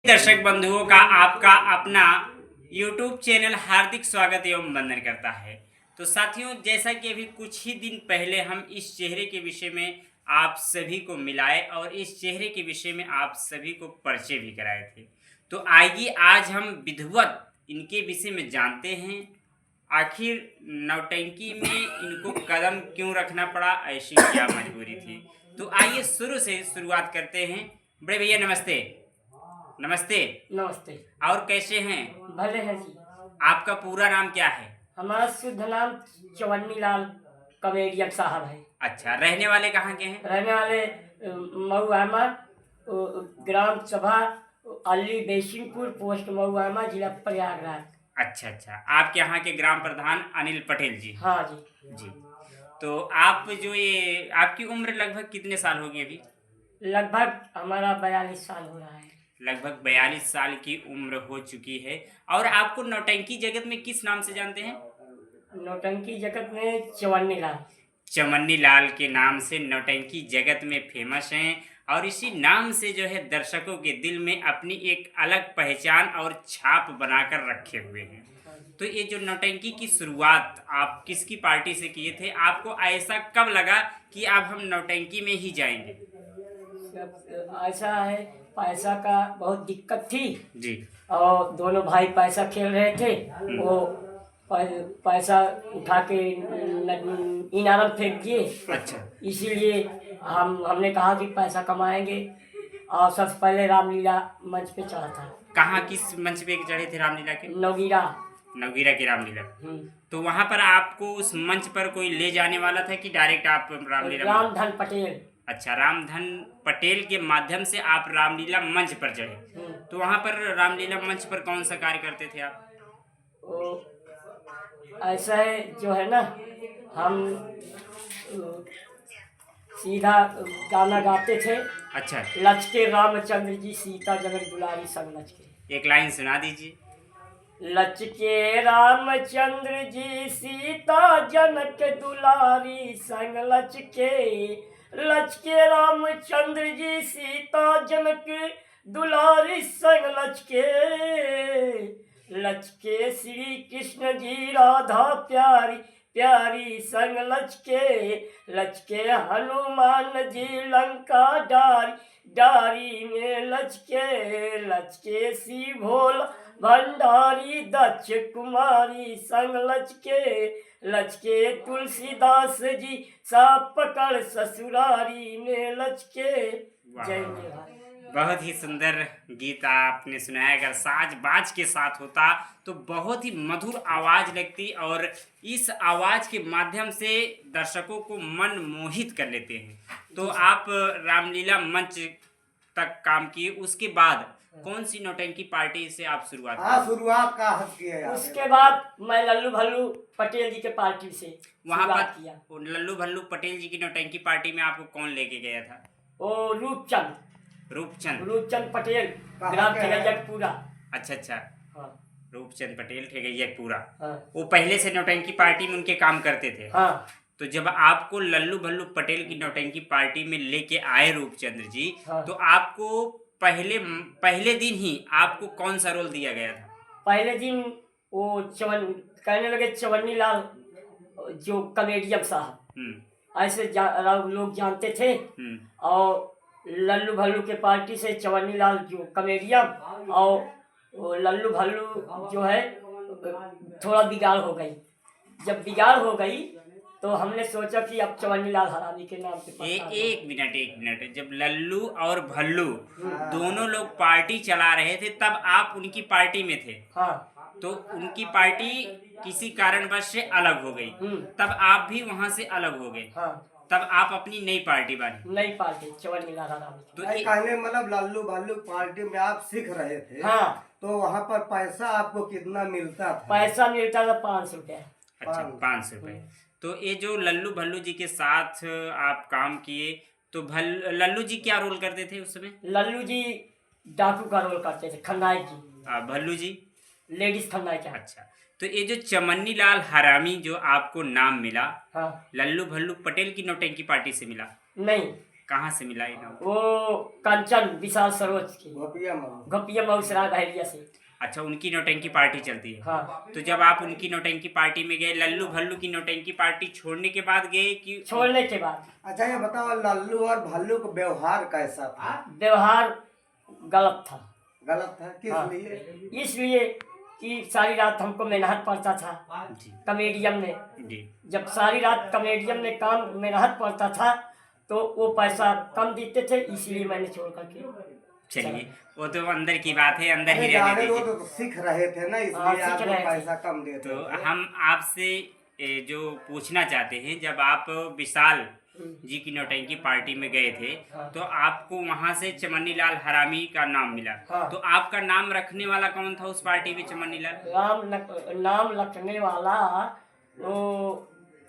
दर्शक बंधुओं का आपका अपना YouTube चैनल हार्दिक स्वागत एवं वंदन करता है। तो साथियों, जैसा कि अभी कुछ ही दिन पहले हम इस चेहरे के विषय में आप सभी को मिलाए और इस चेहरे के विषय में आप सभी को परिचय भी कराए थे। तो आइए आज हम विधिवत इनके विषय में जानते हैं। आखिर नौटंकी में इनको कदम क्यों रखना पड़ा, ऐसी क्या मजबूरी थी। तो आइए शुरू से शुरुआत करते हैं। बड़े भैया नमस्ते। नमस्ते। नमस्ते। और कैसे हैं? भले हैं जी। आपका पूरा नाम क्या है? हमारा शुद्ध नाम चवन्नी लाल कमेरियन साहब है। अच्छा, रहने वाले कहाँ के हैं? रहने वाले मऊ अहमद, ग्राम सभा अली बेसिंगपुर, पोस्ट मऊ अहमद, जिला प्रयागराज। अच्छा अच्छा, आपके यहाँ के ग्राम प्रधान अनिल पटेल जी? हाँ जी। जी। तो आप जो ये आपकी उम्र लगभग कितने साल हो गई अभी? लगभग हमारा 42 साल हो रहा है। लगभग 42 साल की उम्र हो चुकी है। और आपको नौटंकी जगत में किस नाम से जानते हैं? नौटंकी जगत में चवन्नी लाल। चमन्नी लाल के नाम से नौटंकी जगत में फेमस हैं और इसी नाम से जो है दर्शकों के दिल में अपनी एक अलग पहचान और छाप बनाकर रखे हुए हैं। तो ये जो नौटंकी की शुरुआत आप किसकी पार्टी से किए थे? आपको ऐसा कब लगा कि अब हम नौटंकी में ही जाएंगे? ऐसा है, पैसा का बहुत दिक्कत थी जी। और दोनों भाई पैसा खेल रहे थे। वो पैसा उठा के इनारम फेंक दिए। अच्छा। इसीलिए हमने कहा कि पैसा कमाएंगे और सबसे पहले रामलीला मंच पे चढ़ा था। कहाँ किस मंच पे चढ़े थे रामलीला के? नवगीरा। नवगीरा की रामलीला। तो वहाँ पर आपको उस मंच पर कोई ले जाने वाला था कि डायरेक्ट आप रामलीला? रामधन पटेल। अच्छा, रामधन पटेल के माध्यम से आप रामलीला मंच पर चढ़े। तो वहाँ पर रामलीला मंच पर कौन सा कार्य करते थे आप? ऐसा है जो है ना, हम सीधा गाना गाते थे। अच्छा। लचके रामचंद्र जी सीता जनक दुलारी संग लचके। एक लाइन सुना दीजिए। लचके रामचंद्र जी सीता जनक दुलारी संग लचके। लचके रामचंद्र जी सीता जनक दुलारी संग लचके। लचके श्री कृष्ण जी राधा प्यारी प्यारी संग लचके। लचके हनुमान जी लंका डारी डारी में लचके। लचके सी भोला भंडारी दक्ष कुमारी संग लचके। लचके तुलसीदास जी साप पकड़ ससुरारी में लचके। जय भाई। बहुत ही सुंदर गीत आपने सुनाया। अगर साज बाज के साथ होता तो बहुत ही मधुर आवाज़ लगती और इस आवाज़ के माध्यम से दर्शकों को मन मोहित कर लेते हैं। तो आप रामलीला मंच तक काम किए, उसके बाद कौन सी नौटंकी पार्टी से आप शुरुआत किया? उसके बाद मैं लल्लू भल्लू पटेल जी के पार्टी से वहाँ पर किया। लल्लू भल्लू पटेल जी की नौटंकी पार्टी में आपको कौन लेके गया था? ओ रूपचंद पटेल, ग्राम ठेगैयकपुरा। अच्छा अच्छा। हाँ। रूपचंद पटेल ठेगैयकपुरा। हाँ। वो पहले से नौटंकी पार्टी में उनके काम करते थे। हाँ। तो जब आपको लल्लू भल्लू पटेल की नौटंकी पार्टी में लेके आए रूपचंद्र जी, हाँ। तो आपको पहले दिन ही आपको कौन सा रोल दिया गया था? पहले दिन वो कहने लगे चवन्नी लाल जो कमेडियन साहब, ऐसे लोग जानते थे। और लल्लू भल्लू के पार्टी से चवन्नी लाल जो कमेडियन और लल्लू भल्लू जो है थोड़ा बिगाड़ हो गई। जब बिगाड़ हो गई तो हमने सोचा कि अब चवन्नी लाल हरामी के नाम पे एक मिनट, जब लल्लू और भल्लू दोनों लोग पार्टी चला रहे थे तब आप उनकी पार्टी में थे। हाँ। तो उनकी पार्टी किसी कारणवश से अलग हो गई, तब आप भी वहां से अलग हो गए। हाँ। तब आप अपनी नई पार्टी बनी। नई पार्टी चवन्नी लाल हरामी। तो कहने मतलब लल्लू भल्लू पार्टी में आप सीख रहे थे। हाँ। तो वहाँ पर पैसा आपको कितना मिलता था? पैसा मिलता था 500 रुपया। अच्छा, 500 रुपये। तो ये जो लल्लू भल्लू जी के साथ आप काम किए, तो लल्लू जी क्या रोल करते थे उस समय? लल्लू जी डाकू का रोल करते थे, खलनायक जी। भल्लू जी लेडीज खलनायक। अच्छा। तो ये जो चमन्नी लाल हरामी जो आपको नाम मिला, हाँ। लल्लू भल्लू पटेल की नौटंकी पार्टी से मिला? नहीं, कहाँ से मिला इनाम? वो कंचन विशाल सरोज की गोपिया माँ घपिया मऊसरा बहरिया से। अच्छा, उनकी नौटंकी पार्टी चलती है। हाँ, तो जब आप उनकी नौटंकी पार्टी में गए, लल्लू भल्लू की नौटंकी पार्टी छोड़ने के बाद गए कि छोड़ने के बाद अच्छा ये बताओ लल्लू और भल्लू का व्यवहार कैसा था? व्यवहार गलत था। गलत था किस हाँ। लिए? इसलिए कि सारी रात हमको मेहनत पड़ता था जी कॉमेडियम में। जी जब सारी रात कॉमेडियम में काम मेहनत पड़ता था तो वो पैसा कम देते थे, इसलिए मैंने छोड़ करके चलिए, वो तो अंदर की बात है, अंदर ही अरे रहने जाने दो दीजिए। तो सीख रहे थे ना, हाँ, इसलिए सीख आपको रहे थे। पैसा कम देते तो थे। हम आपसे जो पूछना चाहते हैं, जब आप विशाल जी की नौटंकी पार्टी में गए थे हाँ। तो आपको वहां से चमन्नी लाल हरामी का नाम मिला। हाँ। तो आपका नाम रखने वाला कौन था उस पार्टी में, चमन्नी लाल? नाम रखने वाला वो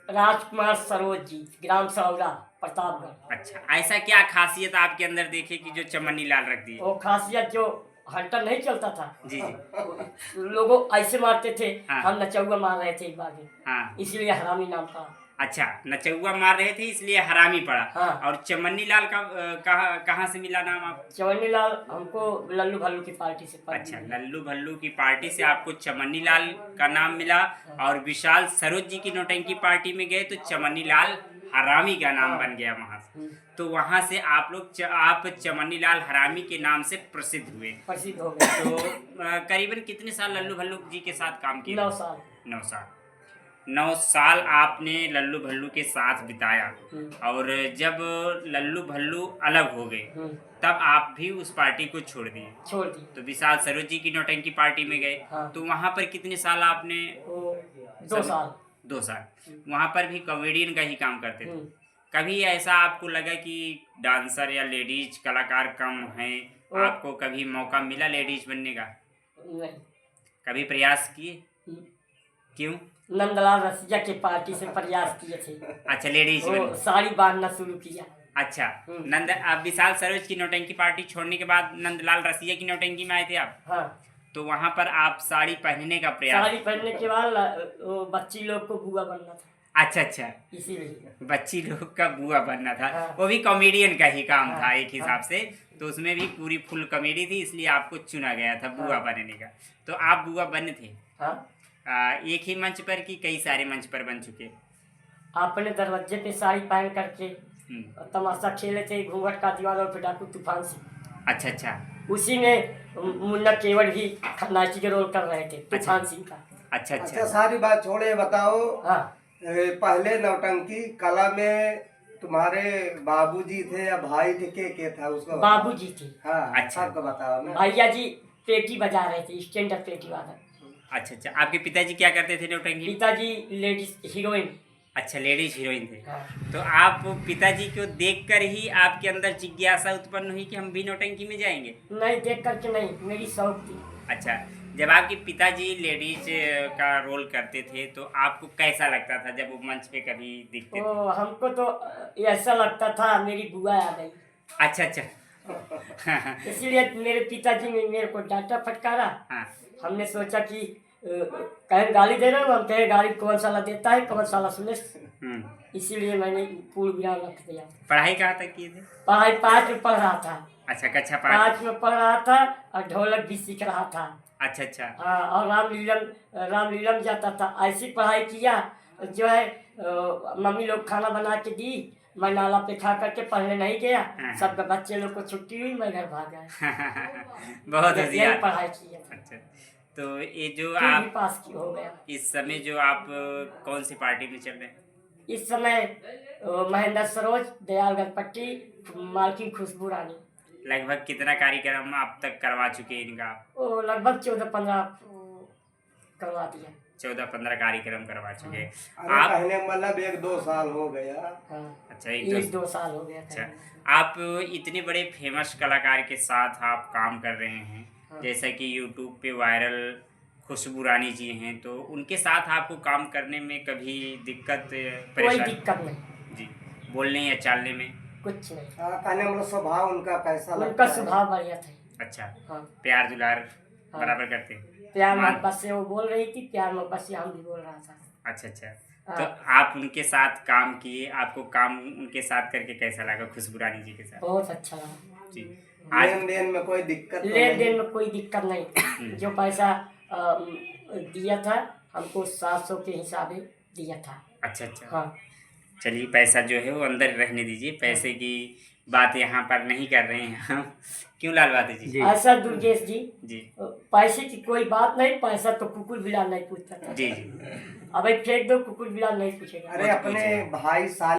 राजकुमार सरोज जी, ग्राम सौरा, प्रतापगढ़। अच्छा, ऐसा क्या खासियत आपके अंदर देखे कि जो चमन्नी लाल रख दी? वो खासियत जो हंटर नहीं चलता था, जी जी। लोगों ऐसे मारते थे, हाँ। हम नचौआ मार रहे थे एक बार में, हाँ, इसलिए हरामी नाम था। अच्छा, नचौआ मार रहे थे इसलिए हरामी पड़ा। हाँ। और चमन्नी लाल का कहाँ से मिला नाम आप? चवन्नी लाल हमको लल्लू भल्लू की पार्टी से पड़ अच्छा, गई। लल्लू भल्लू की पार्टी से आपको चमन्नी लाल का नाम मिला। और विशाल सरोज जी की नौटंकी पार्टी में गए तो चमन्नी लाल हरामी का नाम बन गया वहां से। तो वहां से आप लोग आप चमन्नी लाल हरामी के नाम से प्रसिद्ध हुए। प्रसिद्ध हो गए। तो करीबन कितने साल लल्लू भल्लू जी के साथ काम किए? 9 साल। 9 साल। 9 साल आपने लल्लू भल्लू के साथ बिताया। और जब लल्लू भल्लू अलग हो गए तब आप भी उस पार्टी को छोड़ दिए। छोड़ दी। तो विशाल सरोज जी की नौटंकी पार्टी में गए। हाँ। तो वहां पर कितने साल आपने? वो 2 साल। 2 साल। वहां पर भी कॉमेडियन का ही काम करते थे। हम्म। कभी ऐसा आपको लगा कि डांसर या लेडीज कलाकार कम हैं, आपको कभी मौका मिला लेडीज बनने का? नहीं। कभी प्रयास किए? क्यों? नंदलाल रसिया के पार्टी से प्रयास किए थे। अच्छा, लेडीज वो बनने। साड़ी बांधना शुरू किया। अच्छा, आप विशाल सरोज की नौटंकी पार्टी छोड़ने के बाद नंदलाल रसिया की नौटंकी में आए थे आप? हाँ। तो वहां पर आप साड़ी पहनने का प्रयास? साड़ी पहनने के बाद वो बच्ची लोग को बुआ बनना था, अच्छा अच्छा, इसीलिए। बच्ची लोग का बुआ बनना था। हाँ। वो भी कॉमेडियन का ही काम हाँ। था एक हिसाब से। तो उसमें भी पूरी फुल कॉमेडी थी, इसलिए आपको चुना गया था बुआ बनने का। तो आप बुआ बने थे हाँ। एक ही मंच पर कि कई सारे मंच पर बन चुके? अपने दरवाजे पे साड़ी पहन करके हम्म। तमाशा खेले थे, घूंघट का दीवार और फिटाकू तूफान से। अच्छा अच्छा। उसी में मुन्ना केवल भी खन्नाची के रोल कर रहे थे, तूफान सिंह का। अच्छा अच्छा अच्छा। सारी बात छोड़े, ये बताओ हाँ। पहले नौटंकी कला में तुम्हारे बाबूजी थे या भाई थे, के था उसको? बाबूजी थे। हाँ अच्छा। आपको बताओ ना। भैया जी पेटी बजा रहे थे, स्टैंडर्ड पेटी वाला। अच्छा अच्छा, आपके पिताजी क्या करते थे नौटंकी में? पिताजी लेडीज हीरोइन। अच्छा, लेडीज हीरोइन थे। हाँ। तो आप पिताजी को देखकर ही आपके अंदर जिज्ञासा उत्पन्न हुई कि हम भी नौटंकी में जाएंगे? नहीं, देख करके नहीं, मेरी शौक थी। अच्छा, जब आपके पिताजी लेडीज का रोल करते थे तो आपको कैसा लगता था जब वो मंच पे कभी दिखते थे? तो हमको तो ऐसा लगता था मेरी बुआ आ गई। अच्छा अच्छा। इसीलिए मेरे पिताजी ने मेरे को डांटा फटकारा। हाँ। हमने सोचा कि कहीं गाली दे रहे हो, हम कहे गाली कौन साला देता है, कौन साला सुने। इसीलिए मैंने पूर्ण विराम रख दिया। पढ़ाई कहाँ तक किए थे? पढ़ाई 5 में पढ़ रहा था। अच्छा, कक्षा 5। 5 में पढ़ रहा था और ढोलक भी सीख रहा था। अच्छा अच्छा। हाँ, और रामलीला में जाता था। ऐसी पढ़ाई किया जो है, मम्मी लोग खाना बना के दी, मैं नाला पे खा करके पढ़ने नहीं गया। सब बच्चे लोग को छुट्टी हुई, मैं घर भाग गया। बहुत यही होशियार। पढ़ाई की है। अच्छा, तो ये जो फिर भी आप पास की हो गया। इस समय जो आप कौन सी पार्टी में चल रहे हैं? इस समय महेंद्र सरोज, दयाल गणपट्टी, मालकिन खुशबू रानी। लगभग कितना कार्यक्रम आप तक करवा चुके हैं इनका? वो लगभग 14-15 करवा दिया। 14-15 कार्यक्रम करवा चुके हैं अरे आप। कहने का मतलब 1-2 साल हो गया। हाँ, अच्छा, 1-2 साल हो गया अच्छा, था। आप इतने बड़े फेमस कलाकार के साथ आप काम कर रहे हैं। हाँ। जैसा कि यूट्यूब पे वायरल खुशबू रानी जी हैं, तो उनके साथ आपको काम करने में कभी दिक्कत कोई परेशानी? दिक्कत नहीं, जी, बोलने या चालने में? कुछ नहीं। कहने मतलब स्वभाव उनका कैसा लगता उनका है? स्वभाव बढ़िया था। अच्छा, हाँ। प्यार दुलार हाँ। बराबर करते हैं? प्यार मान- मोहब्बत से वो बोल रही थी, प्यार मोहब्बत से हम भी बोल रहा था। अच्छा अच्छा। तो आप उनके साथ काम किए, आपको काम उनके साथ करके कैसा लगा, खुशबू रानी जी के साथ? बहुत अच्छा लगा। जी। आज लेन देन में कोई दिक्कत तो लेन देन नहीं? में कोई दिक्कत नहीं। जो पैसा दिया था हमको 700 के हिसाब से दिया था। अच्छा अच्छा। हाँ चलिए, पैसा जो है वो अंदर रहने दीजिए, पैसे की बात यहाँ पर नहीं कर रहे हैं हम। क्यों लाल बहादुर जी? ऐसा दुर्गेश जी, जी पैसे की कोई बात नहीं, पैसा तो कुकुर बिलाल नहीं पूछता था। जी जी। अब फेंक दो, कुकुर बिलाल नहीं पूछेगा। अरे अपने भाई साल